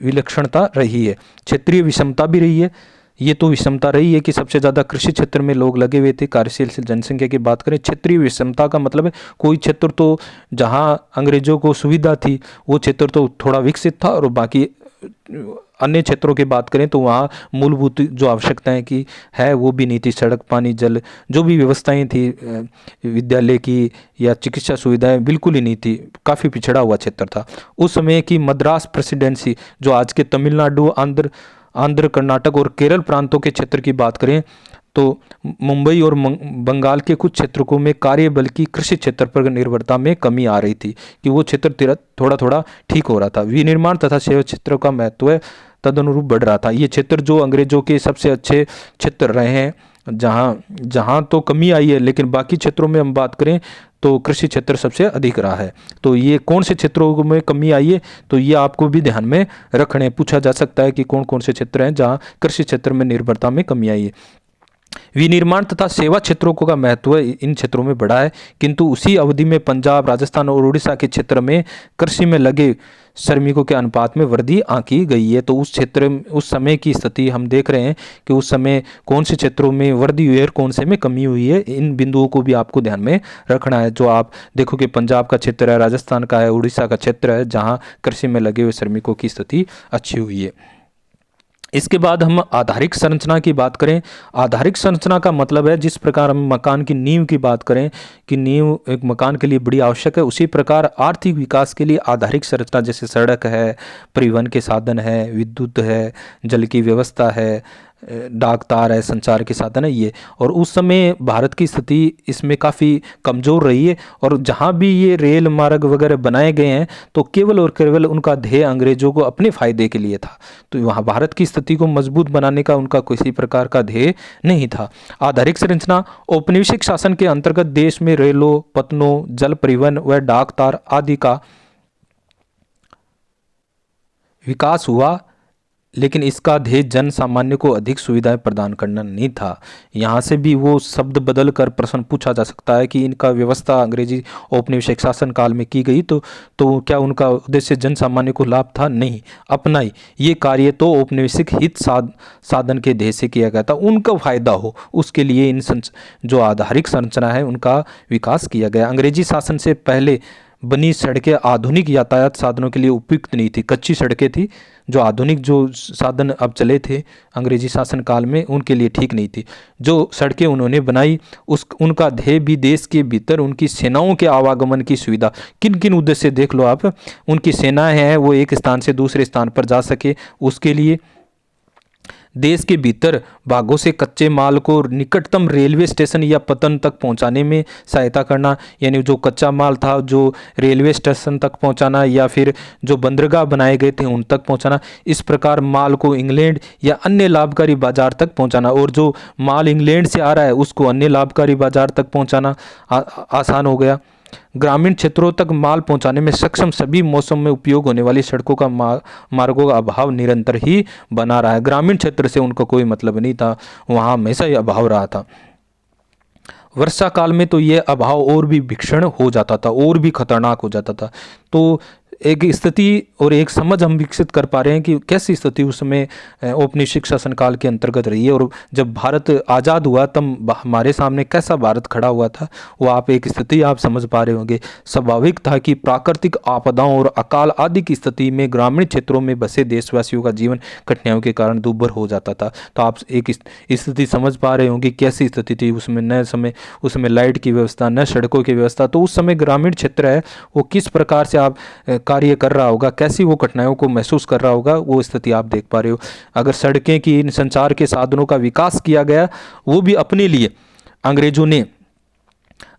A: विलक्षणता रही है। क्षेत्रीय विषमता भी रही है, ये तो विषमता रही है कि सबसे ज़्यादा कृषि क्षेत्र में लोग लगे हुए थे। कार्यशील जनसंख्या की बात करें, क्षेत्रीय विषमता का मतलब है कोई क्षेत्र तो जहाँ अंग्रेजों को सुविधा थी वो क्षेत्र तो थोड़ा विकसित था, और बाकी अन्य क्षेत्रों की बात करें तो वहाँ मूलभूत जो आवश्यकताएं की है वो भी नहीं थी। सड़क, पानी, जल, जो भी व्यवस्थाएं थी, विद्यालय की या चिकित्सा सुविधाएं बिल्कुल ही नहीं थी। काफ़ी पिछड़ा हुआ क्षेत्र था। उस समय की मद्रास प्रेसिडेंसी, जो आज के तमिलनाडु, आंध्र, कर्नाटक और केरल प्रांतों के क्षेत्र की बात करें तो मुंबई और बंगाल के कुछ क्षेत्रों में कार्य बल की कृषि क्षेत्र पर निर्भरता में कमी आ रही थी कि वो क्षेत्र थोड़ा थोड़ा ठीक हो रहा था। विनिर्माण तथा सेवा क्षेत्रों का महत्व तदनुरूप बढ़ रहा था। ये क्षेत्र जो अंग्रेजों के सबसे अच्छे क्षेत्र रहे हैं, जहाँ तो कमी आई है, लेकिन बाकी क्षेत्रों में हम बात करें तो कृषि क्षेत्र सबसे अधिक रहा है। तो ये कौन से क्षेत्रों में कमी आई है, तो ये आपको भी ध्यान में रखने पूछा जा सकता है कि कौन कौन से क्षेत्र हैं जहाँ कृषि क्षेत्र में निर्भरता में कमी आई है। विनिर्माण तथा सेवा क्षेत्रों का महत्व इन क्षेत्रों में बढ़ा है, किंतु उसी अवधि में पंजाब, राजस्थान और उड़ीसा के क्षेत्र में कृषि में लगे श्रमिकों के अनुपात में वृद्धि आंकी गई है। तो उस समय की स्थिति हम देख रहे हैं कि उस समय कौन से क्षेत्रों में वृद्धि हुई है और कौन से में कमी हुई है। इन बिंदुओं को भी आपको ध्यान में रखना है। जो आप देखो कि पंजाब का क्षेत्र है, राजस्थान का है, उड़ीसा का क्षेत्र है, जहाँ कृषि में लगे हुए श्रमिकों की स्थिति अच्छी हुई है। इसके बाद हम आधारिक संरचना की बात करें। आधारिक संरचना का मतलब है जिस प्रकार हम मकान की नींव की बात करें कि नींव एक मकान के लिए बड़ी आवश्यक है, उसी प्रकार आर्थिक विकास के लिए आधारिक संरचना जैसे सड़क है, परिवहन के साधन है, विद्युत है, जल की व्यवस्था है, डाक तार है, संचार के साधन है ये। और उस समय भारत की स्थिति इसमें काफ़ी कमज़ोर रही है, और जहाँ भी ये रेल मार्ग वगैरह बनाए गए हैं तो केवल और केवल उनका ध्येय अंग्रेजों को अपने फ़ायदे के लिए था। तो वहाँ भारत की स्थिति को मजबूत बनाने का उनका किसी प्रकार का ध्येय नहीं था। आधारिक संरचना औपनिवेशिक शासन के अंतर्गत देश में रेलों, पत्तनों, जल परिवहन व डाक तार आदि का विकास हुआ, लेकिन इसका ध्येय जन सामान्य को अधिक सुविधाएं प्रदान करना नहीं था। यहाँ से भी वो शब्द बदल कर प्रश्न पूछा जा सकता है कि इनका व्यवस्था अंग्रेजी औपनिवेशिक शासन काल में की गई तो क्या उनका उद्देश्य जन सामान्य को लाभ था? नहीं, अपना ही ये कार्य तो औपनिवेशिक हित साधन के ध्येय से किया गया था, उनका फायदा हो उसके लिए इन जो आधारिक संरचना है उनका विकास किया गया। अंग्रेजी शासन से पहले बनी सड़कें आधुनिक यातायात साधनों के लिए उपयुक्त नहीं थी, कच्ची सड़कें थी। जो आधुनिक जो साधन अब चले थे अंग्रेजी शासन काल में उनके लिए ठीक नहीं थी। जो सड़कें उन्होंने बनाई उनका ध्येय भी देश के भीतर उनकी सेनाओं के आवागमन की सुविधा, किन किन उद्देश्य देख लो आप, उनकी सेनाएं हैं वो एक स्थान से दूसरे स्थान पर जा सके उसके लिए देश के भीतर भागों से कच्चे माल को निकटतम रेलवे स्टेशन या पतन तक पहुंचाने में सहायता करना, यानी जो कच्चा माल था जो रेलवे स्टेशन तक पहुंचाना या फिर जो बंदरगाह बनाए गए थे उन तक पहुंचाना। इस प्रकार माल को इंग्लैंड या अन्य लाभकारी बाजार तक पहुंचाना, और जो माल इंग्लैंड से आ रहा है उसको अन्य लाभकारी बाजार तक पहुंचाना आसान हो गया। ग्रामीण क्षेत्रों तक माल पहुंचाने में सक्षम सभी मौसम में उपयोग होने वाली सड़कों का मार्गों का अभाव निरंतर ही बना रहा है। ग्रामीण क्षेत्र से उनको कोई मतलब नहीं था, वहाँ हमेशा ही अभाव रहा था। वर्षा काल में तो ये अभाव और भी भीषण हो जाता था, और भी खतरनाक हो जाता था। तो एक स्थिति और एक समझ हम विकसित कर पा रहे हैं कि कैसी स्थिति उस समय औपनिवेशिक शासन काल के अंतर्गत रही है, और जब भारत आज़ाद हुआ तब हमारे सामने कैसा भारत खड़ा हुआ था वो आप एक स्थिति आप समझ पा रहे होंगे। स्वाभाविक था कि प्राकृतिक आपदाओं और अकाल आदि की स्थिति में ग्रामीण क्षेत्रों में बसे देशवासियों का जीवन कठिनाइयों के कारण दुर्भर हो जाता था। तो आप एक स्थिति समझ पा रहे होंगे कैसी स्थिति थी उसमें, न समय उसमें लाइट की व्यवस्था, न सड़कों की व्यवस्था। तो उस समय ग्रामीण क्षेत्र है वो किस प्रकार से आप कार्य कर रहा होगा, कैसी वो कठिनाइयों को महसूस कर रहा होगा, वो स्थिति आप देख पा रहे हो। अगर सड़कें की, इन संचार के साधनों का विकास किया गया वो भी अपने लिए, अंग्रेजों ने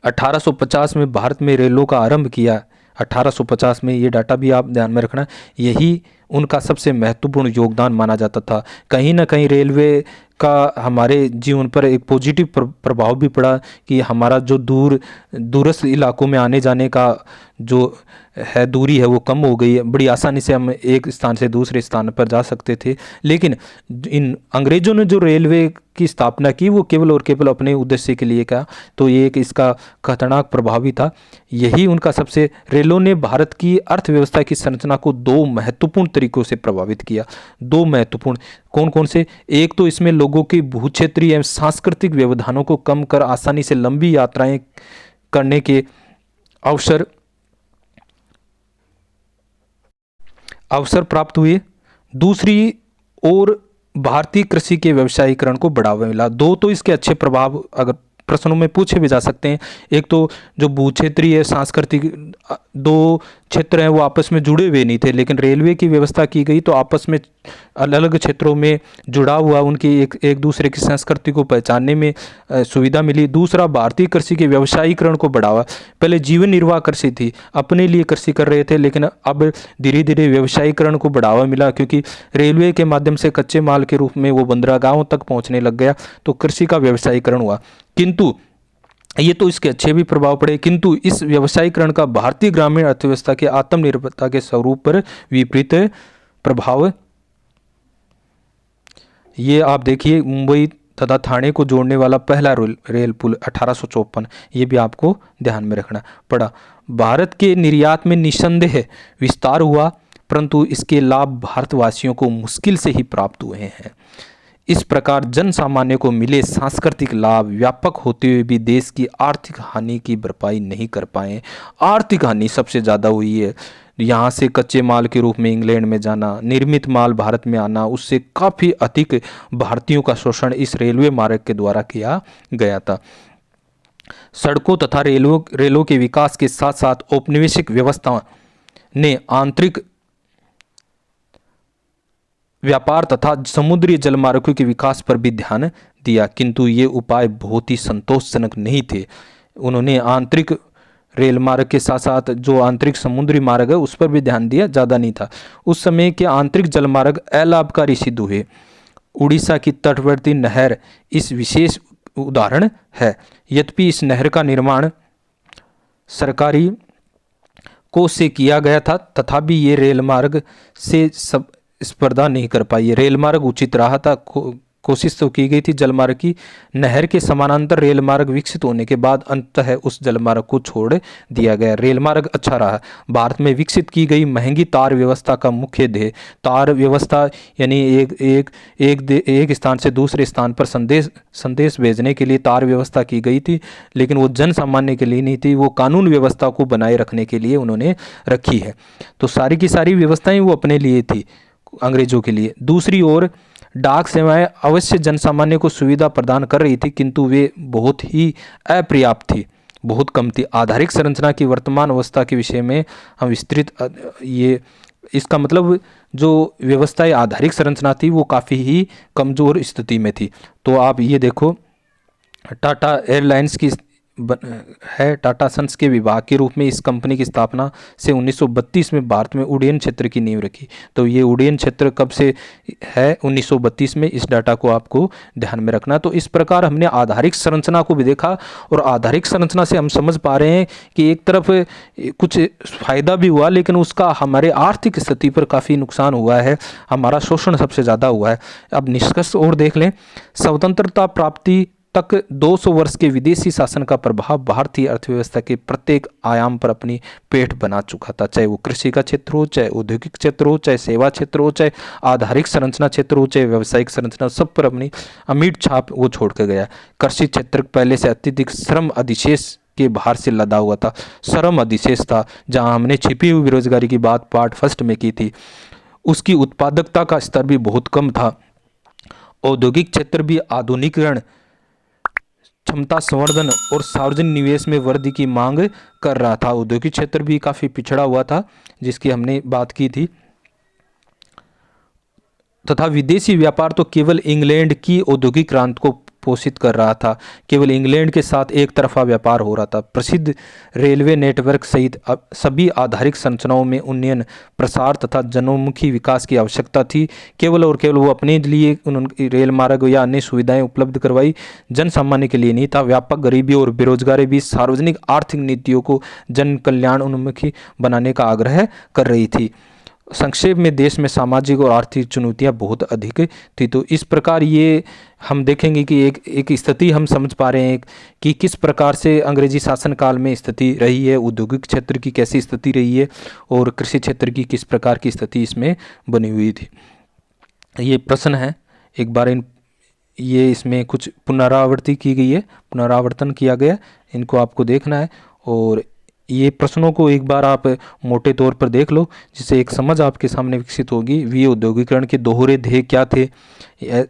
A: 1850 में भारत में रेलों का आरंभ किया। 1850 में, ये डाटा भी आप ध्यान में रखना, यही उनका सबसे महत्वपूर्ण योगदान माना जाता था। कहीं ना कहीं रेलवे का हमारे जीवन पर एक पॉजिटिव प्रभाव भी पड़ा कि हमारा जो दूरस्थ इलाकों में आने जाने का जो है दूरी है वो कम हो गई है। बड़ी आसानी से हम एक स्थान से दूसरे स्थान पर जा सकते थे। लेकिन इन अंग्रेजों ने जो रेलवे की स्थापना की वो केवल और केवल अपने उद्देश्य के लिए का, तो ये एक इसका खतरनाक प्रभाव भी था। यही उनका सबसे, रेलों ने भारत की अर्थव्यवस्था की संरचना को दो महत्वपूर्ण तरीकों से प्रभावित किया। दो महत्वपूर्ण, कौन कौन से? एक तो इसमें लोगों की भूक्षेत्रीय एवं सांस्कृतिक व्यवधानों को कम कर आसानी से लंबी यात्राएं करने के अवसर प्राप्त हुए। दूसरी ओर भारतीय कृषि के व्यवसायीकरण को बढ़ावा मिला। दो तो इसके अच्छे प्रभाव अगर प्रश्नों में पूछे भी जा सकते हैं। एक तो जो भूक्षेत्रीय सांस्कृतिक दो क्षेत्र हैं वो आपस में जुड़े हुए नहीं थे, लेकिन रेलवे की व्यवस्था की गई तो आपस में अलग अलग क्षेत्रों में जुड़ा हुआ उनकी एक दूसरे की संस्कृति को पहचानने में सुविधा मिली। दूसरा, भारतीय कृषि के व्यवसायीकरण को बढ़ावा। पहले जीवन निर्वाह कृषि थी, अपने लिए कृषि कर रहे थे, लेकिन अब धीरे धीरे व्यवसायीकरण को बढ़ावा मिला क्योंकि रेलवे के माध्यम से कच्चे माल के रूप में वो बंदरगाहों तक पहुँचने लग गया, तो कृषि का व्यवसायीकरण हुआ। किंतु ये तो इसके अच्छे भी प्रभाव पड़े, किंतु इस व्यवसायीकरण का भारतीय ग्रामीण अर्थव्यवस्था के आत्मनिर्भरता के स्वरूप पर विपरीत प्रभाव। ये आप देखिए, मुंबई तथा ठाणे को जोड़ने वाला पहला रेल पुल 1854, ये भी आपको ध्यान में रखना पड़ा। भारत के निर्यात में निसंदेह विस्तार हुआ, परंतु इसके लाभ भारतवासियों को मुश्किल से ही प्राप्त हुए हैं। इस प्रकार जन सामान्य को मिले सांस्कृतिक लाभ व्यापक होते हुए भी देश की आर्थिक हानि की भरपाई नहीं कर पाए। आर्थिक हानि सबसे ज़्यादा हुई है। यहाँ से कच्चे माल के रूप में इंग्लैंड में जाना, निर्मित माल भारत में आना, उससे काफ़ी अधिक भारतीयों का शोषण इस रेलवे मार्ग के द्वारा किया गया था। सड़कों तथा रेलों के विकास के साथ साथ औपनिवेशिक व्यवस्था ने आंतरिक व्यापार तथा समुद्री जलमार्गों के विकास पर भी ध्यान दिया, किंतु ये उपाय बहुत ही संतोषजनक नहीं थे। उन्होंने आंतरिक रेल मार्ग के साथ साथ जो आंतरिक समुद्री मार्ग है उस पर भी ध्यान दिया, ज़्यादा नहीं था। उस समय के आंतरिक जलमार्ग अलाभकारी सिद्ध हुए। उड़ीसा की तटवर्ती नहर इस विशेष उदाहरण है। यद्यपि इस नहर का निर्माण सरकारी कोष से किया गया था, तथापि ये रेल मार्ग से सब स्पर्धा नहीं कर पाई। रेल मार्ग उचित रहा था, कोशिश तो की गई थी जलमार्ग की। नहर के समानांतर रेल मार्ग विकसित होने के बाद अंततः उस जलमार्ग को छोड़ दिया गया। रेल मार्ग अच्छा रहा। भारत में विकसित की गई महंगी तार व्यवस्था का मुख्य ध्येय, तार व्यवस्था यानी एक स्थान से दूसरे स्थान पर संदेश भेजने के लिए तार व्यवस्था की गई थी, लेकिन वो जन सामान्य के लिए नहीं थी, वो कानून व्यवस्था को बनाए रखने के लिए उन्होंने रखी है। तो सारी की सारी व्यवस्थाएं वो अपने लिए थी, अंग्रेजों के लिए। दूसरी ओर डाक सेवाएं अवश्य जनसामान्य को सुविधा प्रदान कर रही थी, किंतु वे बहुत ही अपर्याप्त थी, बहुत कम थी। आधारिक संरचना की वर्तमान अवस्था के विषय में हम विस्तृत ये इसका मतलब जो व्यवस्थाएं आधारिक संरचना थी वो काफ़ी ही कमज़ोर स्थिति में थी। तो आप ये देखो, टाटा एयरलाइंस की है टाटा सन्स के विभाग के रूप में इस कंपनी की स्थापना से 1932 में भारत में उड्डयन क्षेत्र की नींव रखी। तो ये उड्डयन क्षेत्र कब से है? 1932 में। इस डाटा को आपको ध्यान में रखना। तो इस प्रकार हमने आधारिक संरचना को भी देखा, और आधारिक संरचना से हम समझ पा रहे हैं कि एक तरफ कुछ फायदा भी हुआ, लेकिन उसका हमारे आर्थिक स्थिति पर काफ़ी नुकसान हुआ है, हमारा शोषण सबसे ज़्यादा हुआ है। अब निष्कर्ष और देख लें। स्वतंत्रता प्राप्ति तक 200 वर्ष के विदेशी शासन का प्रभाव भारतीय अर्थव्यवस्था के प्रत्येक आयाम पर अपनी पेठ बना चुका था, चाहे वो कृषि का क्षेत्र हो, चाहे औद्योगिक क्षेत्र हो, चाहे सेवा क्षेत्र हो, चाहे आधारिक संरचना क्षेत्र हो, चाहे व्यावसायिक संरचना, सब पर अपनी अमिट छाप वो छोड़ कर गया। कृषि क्षेत्र पहले से अत्यधिक श्रम अधिशेष के भार से लदा हुआ था। श्रम अधिशेष था, जहां हमने छिपी हुई बेरोजगारी की बात पार्ट फर्स्ट में की थी। उसकी उत्पादकता का स्तर भी बहुत कम था। औद्योगिक क्षेत्र भी आधुनिकीकरण, क्षमता संवर्धन और सार्वजनिक निवेश में वृद्धि की मांग कर रहा था। औद्योगिक क्षेत्र भी काफ़ी पिछड़ा हुआ था, जिसकी हमने बात की थी। तथा विदेशी व्यापार तो केवल इंग्लैंड की औद्योगिक क्रांति को पोषित कर रहा था। केवल इंग्लैंड के साथ एक तरफा व्यापार हो रहा था। प्रसिद्ध रेलवे नेटवर्क सहित सभी आधारिक संरचनाओं में उन्नयन, प्रसार तथा जनोन्मुखी विकास की आवश्यकता थी। केवल और केवल वो अपने लिए उन्होंने रेल मार्ग या अन्य सुविधाएं उपलब्ध करवाई, जन सामान्य के लिए नहीं था। व्यापक गरीबी और बेरोजगारी भी सार्वजनिक आर्थिक नीतियों को जन कल्याण उन्मुखी बनाने का आग्रह कर रही थी। संक्षेप में देश में सामाजिक और आर्थिक चुनौतियां बहुत अधिक थी। तो इस प्रकार ये हम देखेंगे कि एक स्थिति हम समझ पा रहे हैं कि किस प्रकार से अंग्रेजी शासन काल में स्थिति रही है, औद्योगिक क्षेत्र की कैसी स्थिति रही है, और कृषि क्षेत्र की किस प्रकार की स्थिति इसमें बनी हुई थी। ये प्रश्न है, एक बार ये इसमें कुछ पुनरावृत्ति की गई है, पुनरावर्तन किया गया, इनको आपको देखना है। और ये प्रश्नों को एक बार आप मोटे तौर पर देख लो, जिससे एक समझ आपके सामने विकसित होगी। औद्योगिकरण के दोहरे ध्येय क्या थे?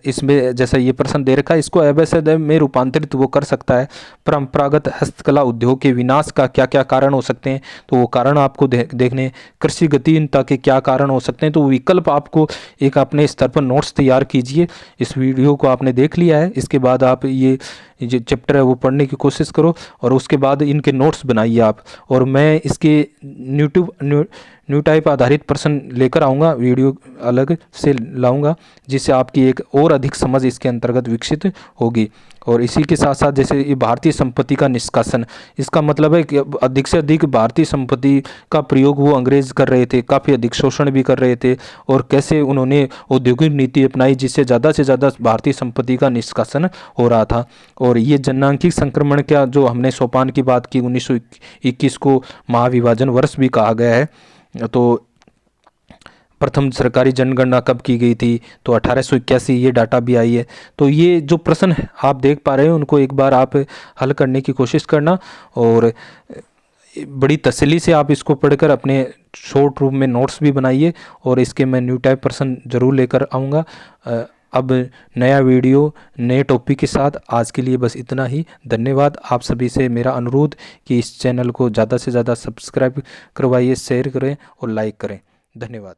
A: इसमें जैसा ये प्रश्न दे रखा है, इसको एवं में रूपांतरित वो कर सकता है। परंपरागत हस्तकला उद्योग के विनाश का क्या क्या कारण हो सकते हैं, तो वो कारण आपको देखने। कृषि गतिहीनता के क्या कारण हो सकते हैं, तो विकल्प आपको एक अपने स्तर पर नोट्स तैयार कीजिए। इस वीडियो को आपने देख लिया है, इसके बाद आप ये जो चैप्टर है वो पढ़ने की कोशिश करो, और उसके बाद इनके नोट्स बनाइए आप। और मैं इसके न्यू टाइप आधारित प्रश्न लेकर आऊँगा, वीडियो अलग से लाऊंगा, जिससे आपकी एक और अधिक समझ इसके अंतर्गत विकसित होगी। और इसी के साथ साथ जैसे ये भारतीय संपत्ति का निष्कासन, इसका मतलब है कि अधिक से अधिक भारतीय संपत्ति का प्रयोग वो अंग्रेज कर रहे थे, काफ़ी अधिक शोषण भी कर रहे थे, और कैसे उन्होंने औद्योगिक नीति अपनाई जिससे ज़्यादा से ज़्यादा भारतीय संपत्ति का निष्कासन हो रहा था। और ये जननांकिक संक्रमण का जो हमने सोपान की बात की, 1921 को महाविभाजन वर्ष भी कहा गया है। तो प्रथम सरकारी जनगणना कब की गई थी, तो 1881 ये डाटा भी आई है। तो ये जो प्रश्न आप देख पा रहे हो, उनको एक बार आप हल करने की कोशिश करना, और बड़ी तसल्ली से आप इसको पढ़कर अपने शॉर्ट रूप में नोट्स भी बनाइए। और इसके मैं न्यू टाइप प्रश्न जरूर लेकर आऊँगा। अब नया वीडियो नए टॉपिक के साथ। आज के लिए बस इतना ही। धन्यवाद। आप सभी से मेरा अनुरोध कि इस चैनल को ज़्यादा से ज़्यादा सब्सक्राइब करवाइए, शेयर करें और लाइक करें। धन्यवाद।